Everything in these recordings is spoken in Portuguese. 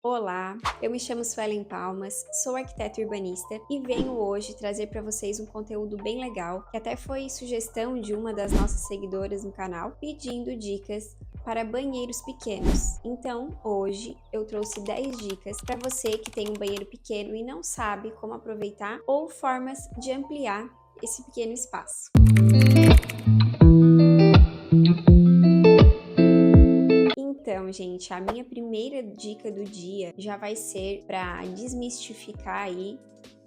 Olá, eu me chamo Suelen Palmas, sou arquiteta urbanista e venho hoje trazer para vocês um conteúdo bem legal, que até foi sugestão de uma das nossas seguidoras no canal, pedindo dicas para banheiros pequenos. Então, hoje eu trouxe 10 dicas para você que tem um banheiro pequeno e não sabe como aproveitar ou formas de ampliar esse pequeno espaço. Então, gente, a minha primeira dica do dia já vai ser para desmistificar aí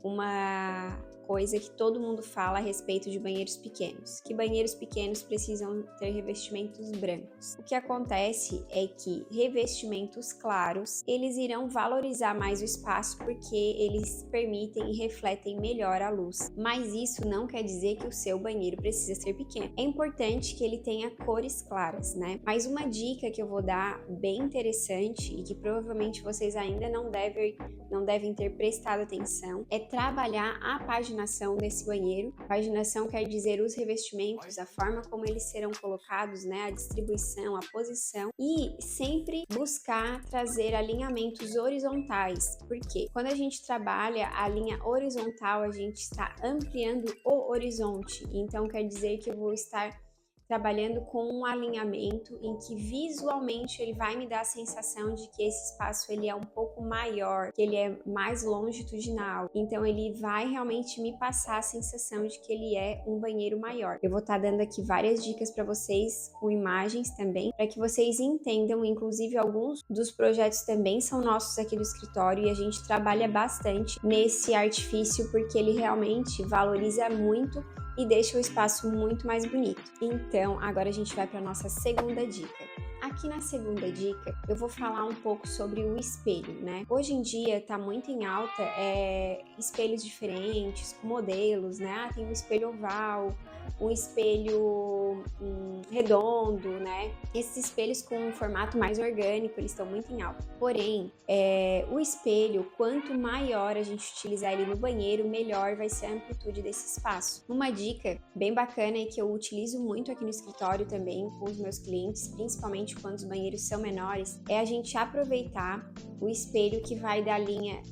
uma coisa que todo mundo fala a respeito de banheiros pequenos, que banheiros pequenos precisam ter revestimentos brancos. O que acontece é que revestimentos claros, eles irão valorizar mais o espaço porque eles permitem e refletem melhor a luz, mas isso não quer dizer que o seu banheiro precisa ser pequeno. É importante que ele tenha cores claras, né? Mas uma dica que eu vou dar bem interessante e que provavelmente vocês ainda não devem ter prestado atenção é trabalhar a paginação desse banheiro. Paginação quer dizer os revestimentos, a forma como eles serão colocados, né, a distribuição, a posição, e sempre buscar trazer alinhamentos horizontais, porque quando a gente trabalha a linha horizontal, a gente está ampliando o horizonte, então quer dizer que eu vou estar trabalhando com um alinhamento em que visualmente ele vai me dar a sensação de que esse espaço ele é um pouco maior, que ele é mais longitudinal. Então ele vai realmente me passar a sensação de que ele é um banheiro maior. Eu vou estar dando aqui várias dicas para vocês com imagens também, para que vocês entendam, inclusive alguns dos projetos também são nossos aqui do escritório e a gente trabalha bastante nesse artifício porque ele realmente valoriza muito e deixa o espaço muito mais bonito. Então, agora a gente vai para a nossa segunda dica. Aqui na segunda dica, eu vou falar um pouco sobre o espelho, né? Hoje em dia tá muito em alta espelhos diferentes, com modelos, né? Tem um espelho oval, um espelho redondo, né? Esses espelhos com um formato mais orgânico, eles estão muito em alta. Porém, o espelho, quanto maior a gente utilizar ele no banheiro, melhor vai ser a amplitude desse espaço. Uma dica bem bacana e que eu utilizo muito aqui no escritório também com os meus clientes, principalmente quando os banheiros são menores, é a gente aproveitar o espelho que vai da linha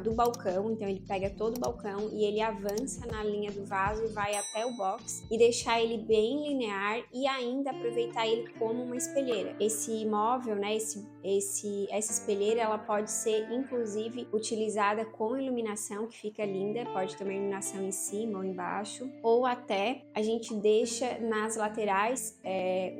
do balcão, então ele pega todo o balcão e ele avança na linha do vaso e vai até o box e deixar ele bem linear e ainda aproveitar ele como uma espelheira. Esse móvel, né, essa espelheira, ela pode ser inclusive utilizada com iluminação, que fica linda, pode ter uma iluminação em cima ou embaixo, ou até a gente deixa nas laterais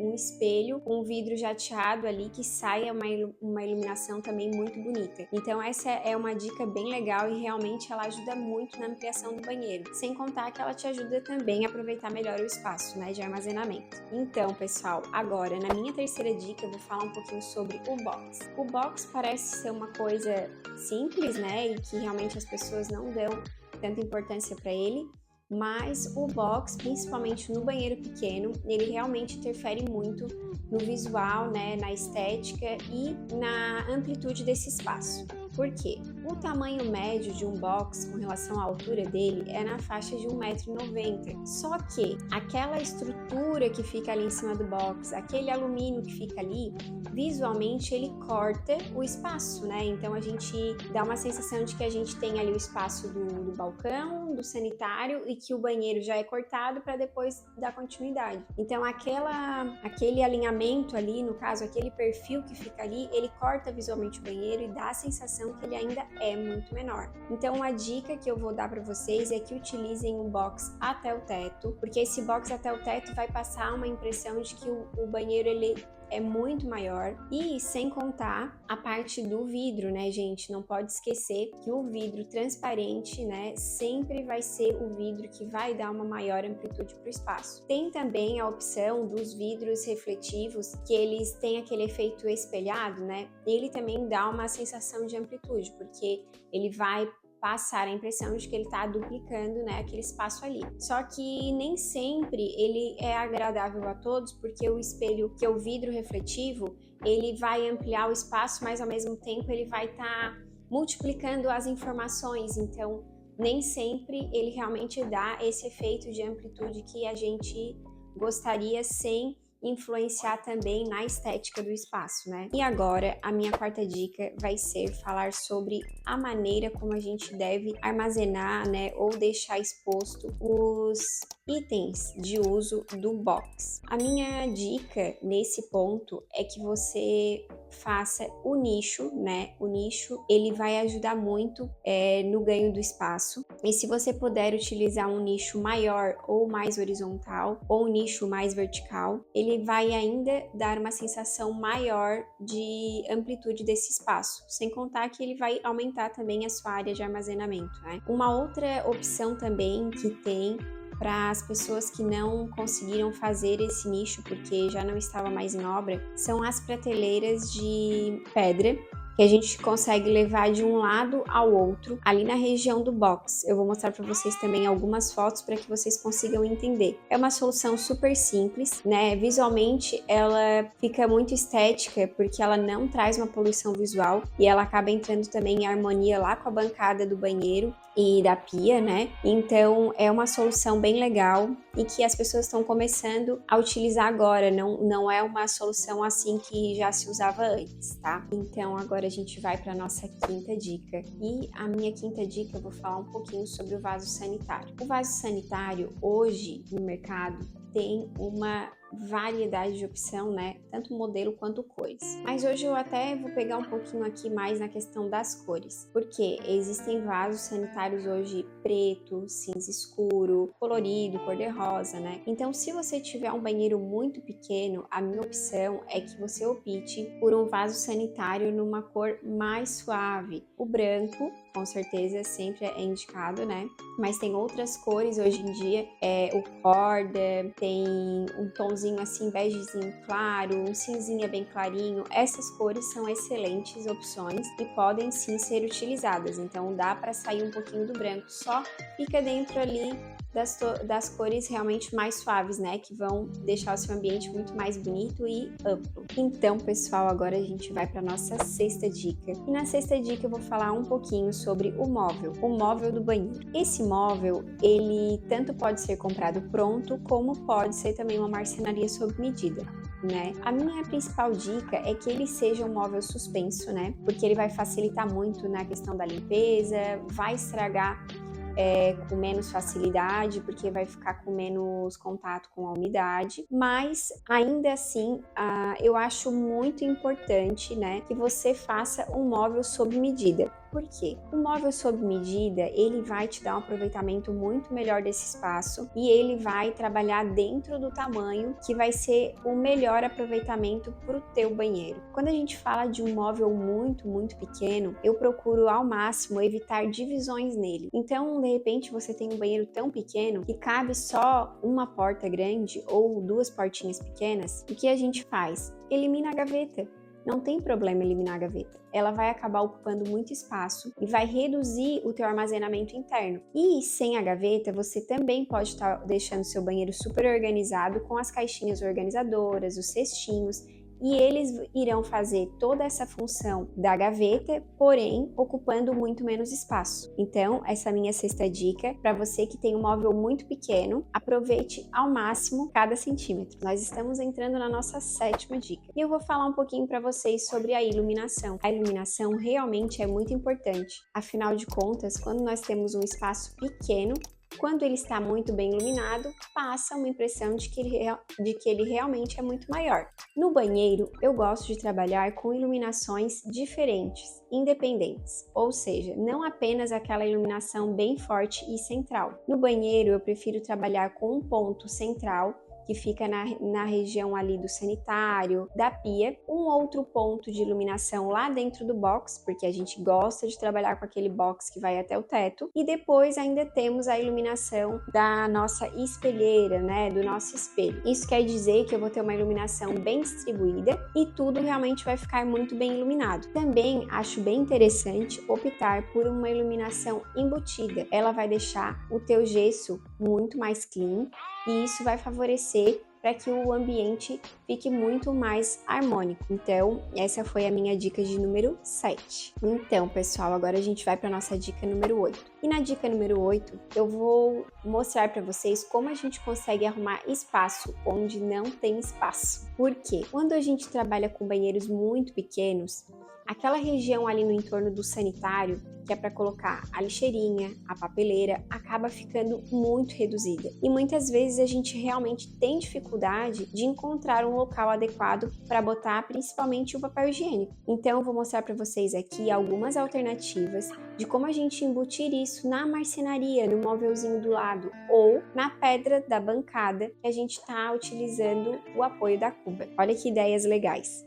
um espelho com um vidro jateado ali que saia uma iluminação também muito bonita. Então essa é uma dica bem legal e realmente ela ajuda muito na ampliação do banheiro, sem contar que ela te ajuda também a aproveitar melhor o espaço, né, de armazenamento. Então, pessoal, agora na minha terceira dica eu vou falar um pouquinho sobre o box. O box parece ser uma coisa simples, né, e que realmente as pessoas não dão tanta importância para ele, mas o box, principalmente no banheiro pequeno, ele realmente interfere muito no visual, né, na estética e na amplitude desse espaço. Por quê? O tamanho médio de um box com relação à altura dele é na faixa de 1,90 m. Só que aquela estrutura que fica ali em cima do box, aquele alumínio que fica ali, visualmente ele corta o espaço, né? Então a gente dá uma sensação de que a gente tem ali o espaço do balcão, do sanitário e que o banheiro já é cortado para depois dar continuidade. Então aquele alinhamento ali, no caso aquele perfil que fica ali, ele corta visualmente o banheiro e dá a sensação que ele ainda é muito menor. Então a dica que eu vou dar para vocês é que utilizem um box até o teto, porque esse box até o teto vai passar uma impressão de que o banheiro ele é muito maior, e sem contar a parte do vidro, né, gente? Não pode esquecer que o vidro transparente, né, sempre vai ser o vidro que vai dar uma maior amplitude para o espaço. Tem também a opção dos vidros refletivos, que eles têm aquele efeito espelhado, né? Ele também dá uma sensação de amplitude, porque ele vai passar a impressão de que ele está duplicando, né, aquele espaço ali. Só que nem sempre ele é agradável a todos, porque o espelho, que é o vidro refletivo, ele vai ampliar o espaço, mas ao mesmo tempo ele vai estar multiplicando as informações, então nem sempre ele realmente dá esse efeito de amplitude que a gente gostaria sem influenciar também na estética do espaço, né? E agora, a minha quarta dica vai ser falar sobre a maneira como a gente deve armazenar, né, ou deixar exposto os itens de uso do box. A minha dica nesse ponto é que você faça o nicho, né? O nicho ele vai ajudar muito no ganho do espaço. E se você puder utilizar um nicho maior ou mais horizontal, ou um nicho mais vertical, ele vai ainda dar uma sensação maior de amplitude desse espaço, sem contar que ele vai aumentar também a sua área de armazenamento, né? Uma outra opção também que tem para as pessoas que não conseguiram fazer esse nicho porque já não estava mais em obra, são as prateleiras de pedra, que a gente consegue levar de um lado ao outro, ali na região do box. Eu vou mostrar para vocês também algumas fotos para que vocês consigam entender. É uma solução super simples, né? Visualmente ela fica muito estética porque ela não traz uma poluição visual e ela acaba entrando também em harmonia lá com a bancada do banheiro e da pia, né? Então é uma solução bem legal e que as pessoas estão começando a utilizar agora, não é uma solução assim que já se usava antes, tá? Então agora a gente vai para nossa quinta dica. E a minha quinta dica eu vou falar um pouquinho sobre o vaso sanitário. O vaso sanitário hoje no mercado tem uma variedade de opção, né? Tanto modelo quanto cores. Mas hoje eu até vou pegar um pouquinho aqui mais na questão das cores, porque existem vasos sanitários hoje preto, cinza escuro, colorido, cor-de-rosa, né? Então, se você tiver um banheiro muito pequeno, a minha opção é que você opte por um vaso sanitário numa cor mais suave. O branco, com certeza, sempre é indicado, né? Mas tem outras cores hoje em dia, o corda, tem um tomzinho assim, begezinho claro, um cinzinha bem clarinho. Essas cores são excelentes opções e podem sim ser utilizadas. Então dá para sair um pouquinho do branco, só fica dentro ali das cores realmente mais suaves, né? Que vão deixar o seu ambiente muito mais bonito e amplo. Então, pessoal, agora a gente vai para nossa sexta dica. E na sexta dica eu vou falar um pouquinho sobre o móvel do banheiro. Esse móvel, ele tanto pode ser comprado pronto, como pode ser também uma marcenaria sob medida. Né? A minha principal dica é que ele seja um móvel suspenso, né? Porque ele vai facilitar muito na questão da limpeza, vai estragar com menos facilidade, porque vai ficar com menos contato com a umidade, mas ainda assim eu acho muito importante, né, que você faça um móvel sob medida. Por quê? O móvel sob medida, ele vai te dar um aproveitamento muito melhor desse espaço e ele vai trabalhar dentro do tamanho que vai ser o melhor aproveitamento para o teu banheiro. Quando a gente fala de um móvel muito, muito pequeno, eu procuro ao máximo evitar divisões nele. Então, de repente, você tem um banheiro tão pequeno que cabe só uma porta grande ou duas portinhas pequenas. O que a gente faz? Elimina a gaveta. Não tem problema eliminar a gaveta. Ela vai acabar ocupando muito espaço e vai reduzir o teu armazenamento interno. E sem a gaveta, você também pode estar deixando seu banheiro super organizado com as caixinhas organizadoras, os cestinhos, e eles irão fazer toda essa função da gaveta, porém ocupando muito menos espaço. Então, essa é a minha sexta dica para você que tem um móvel muito pequeno, aproveite ao máximo cada centímetro. Nós estamos entrando na nossa sétima dica e eu vou falar um pouquinho para vocês sobre a iluminação. A iluminação realmente é muito importante, afinal de contas, quando nós temos um espaço pequeno, quando ele está muito bem iluminado, passa uma impressão de que ele realmente é muito maior. No banheiro, eu gosto de trabalhar com iluminações diferentes, independentes, ou seja, não apenas aquela iluminação bem forte e central. No banheiro, eu prefiro trabalhar com um ponto central, que fica na região ali do sanitário, da pia, um outro ponto de iluminação lá dentro do box, porque a gente gosta de trabalhar com aquele box que vai até o teto, e depois ainda temos a iluminação da nossa espelheira, né, do nosso espelho. Isso quer dizer que eu vou ter uma iluminação bem distribuída e tudo realmente vai ficar muito bem iluminado. Também acho bem interessante optar por uma iluminação embutida. Ela vai deixar o teu gesso muito mais clean, e isso vai favorecer para que o ambiente fique muito mais harmônico. Então, essa foi a minha dica de número 7. Então, pessoal, agora a gente vai para nossa dica número 8. E na dica número 8, eu vou mostrar para vocês como a gente consegue arrumar espaço onde não tem espaço. Por quê? Quando a gente trabalha com banheiros muito pequenos, aquela região ali no entorno do sanitário, que é para colocar a lixeirinha, a papeleira, acaba ficando muito reduzida. E muitas vezes a gente realmente tem dificuldade de encontrar um local adequado para botar principalmente o papel higiênico. Então eu vou mostrar para vocês aqui algumas alternativas de como a gente embutir isso na marcenaria, no móvelzinho do lado ou na pedra da bancada que a gente está utilizando o apoio da cuba. Olha que ideias legais!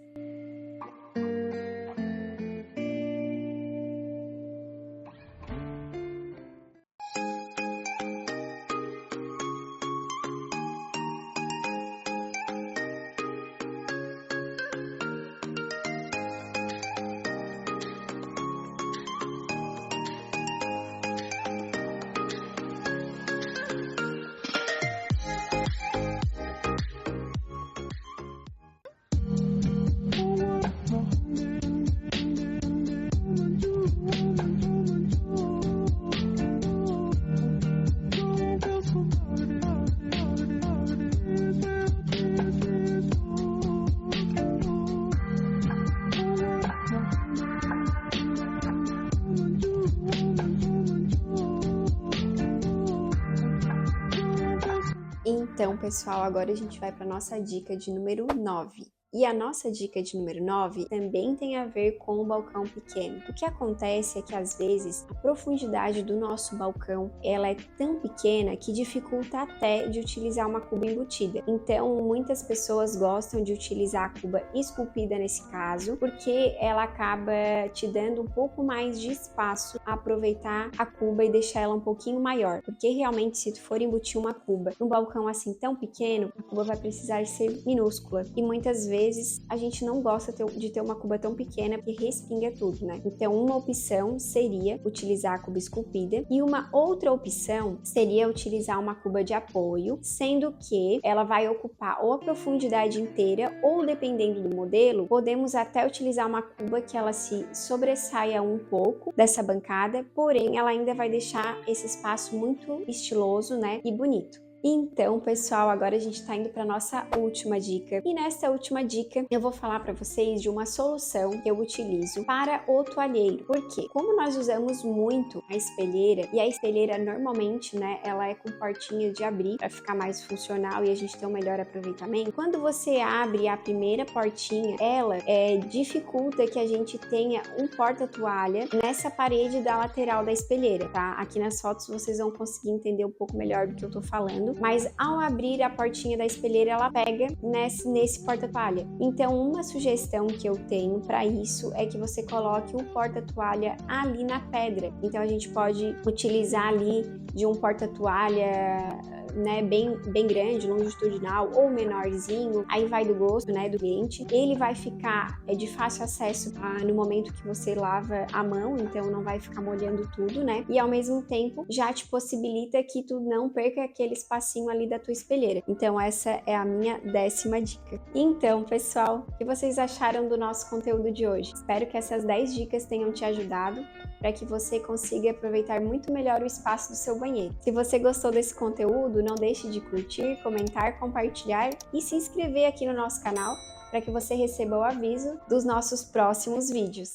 Então, pessoal, agora a gente vai para a nossa dica de número 9. E a nossa dica de número 9 também tem a ver com o balcão pequeno. O que acontece é que às vezes a profundidade do nosso balcão ela é tão pequena que dificulta até de utilizar uma cuba embutida. Então muitas pessoas gostam de utilizar a cuba esculpida nesse caso, porque ela acaba te dando um pouco mais de espaço a aproveitar a cuba e deixar ela um pouquinho maior. Porque realmente se tu for embutir uma cuba num balcão assim tão pequeno, a cuba vai precisar ser minúscula. E muitas vezes a gente não gosta de ter uma cuba tão pequena porque respinga tudo, né? Então uma opção seria utilizar a cuba esculpida e uma outra opção seria utilizar uma cuba de apoio, sendo que ela vai ocupar ou a profundidade inteira ou, dependendo do modelo, podemos até utilizar uma cuba que ela se sobressaia um pouco dessa bancada, porém ela ainda vai deixar esse espaço muito estiloso, né, e bonito. Então, pessoal, agora a gente está indo para nossa última dica. E nessa última dica, eu vou falar para vocês de uma solução que eu utilizo para o toalheiro. Por quê? Como nós usamos muito a espelheira, e a espelheira normalmente, né, ela é com portinha de abrir para ficar mais funcional e a gente ter um melhor aproveitamento. Quando você abre a primeira portinha, ela dificulta que a gente tenha um porta-toalha nessa parede da lateral da espelheira, tá? Aqui nas fotos vocês vão conseguir entender um pouco melhor do que eu tô falando. Mas ao abrir a portinha da espelheira, ela pega nesse porta-toalha. Então, uma sugestão que eu tenho para isso é que você coloque o porta-toalha ali na pedra. Então, a gente pode utilizar ali de um porta-toalha, né, bem grande, longitudinal ou menorzinho, aí vai do gosto, né, do cliente. Ele vai ficar de fácil acesso no momento que você lava a mão, então não vai ficar molhando tudo, né? E ao mesmo tempo já te possibilita que tu não perca aquele espacinho ali da tua espelheira. Então essa é a minha 10ª dica. Então, pessoal, o que vocês acharam do nosso conteúdo de hoje? Espero que essas 10 dicas tenham te ajudado para que você consiga aproveitar muito melhor o espaço do seu banheiro. Se você gostou desse conteúdo, não deixe de curtir, comentar, compartilhar e se inscrever aqui no nosso canal para que você receba o aviso dos nossos próximos vídeos.